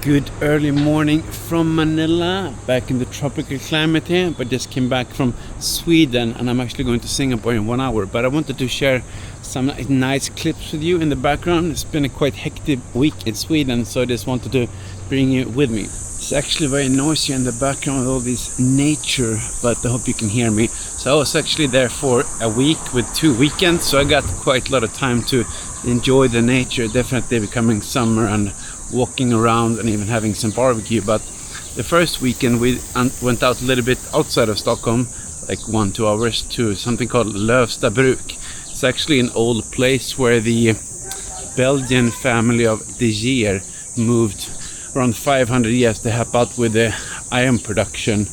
Good early morning from Manila, back in the tropical climate here, but just came back from Sweden and I'm actually going to Singapore in 1 hour. But I wanted to share some nice clips with you in the background. It's been a quite hectic week in Sweden, so I just wanted to bring you with me. It's actually very noisy in the background with all this nature, but I hope you can hear me. So I was actually there for a week with 2 weekends, so I got quite a lot of time to enjoy the nature. Definitely becoming summer and walking around and even having some barbecue. But the first weekend we went out a little bit outside of Stockholm, like 1-2 hours, to something called Lövstabruk. It's actually an old place where the Belgian family of De Geer moved around 500 years to help out with the iron production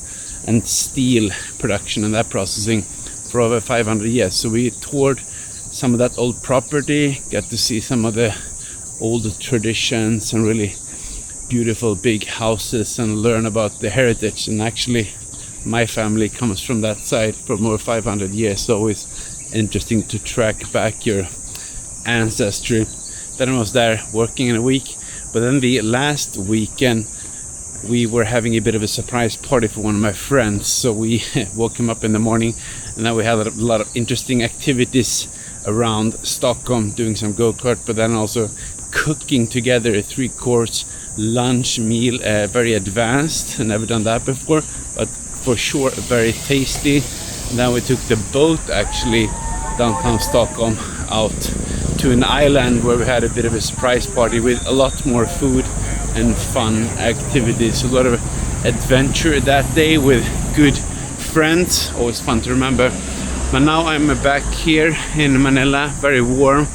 and steel production and that processing for over 500 years. So we toured some of that old property, got to see some of the old traditions and really beautiful big houses and learn about the heritage. And actually my family comes from that side for more 500 years, so always interesting to track back your ancestry. Then I was there working in a week, but then the last weekend we were having a bit of a surprise party for one of my friends. So we woke him up in the morning and then we had a lot of interesting activities around Stockholm, doing some go-kart, but then also cooking together a 3-course lunch meal, very advanced. Never done that before, but for sure very tasty. And then we took the boat actually downtown Stockholm out to an island where we had a bit of a surprise party with a lot more food and fun activities. A lot of adventure that day with good friends, always fun to remember. But now I'm back here in Manila, very warm.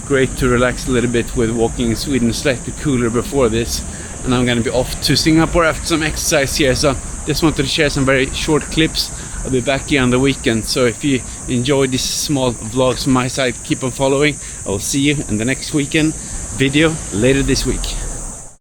Great to relax a little bit with walking in Sweden, slightly cooler before this. And I'm gonna be off to Singapore after some exercise here. So just wanted to share some very short clips. I'll be back here on the weekend. So if you enjoy these small vlogs from my side, keep on following. I will see you in the next weekend video later this week.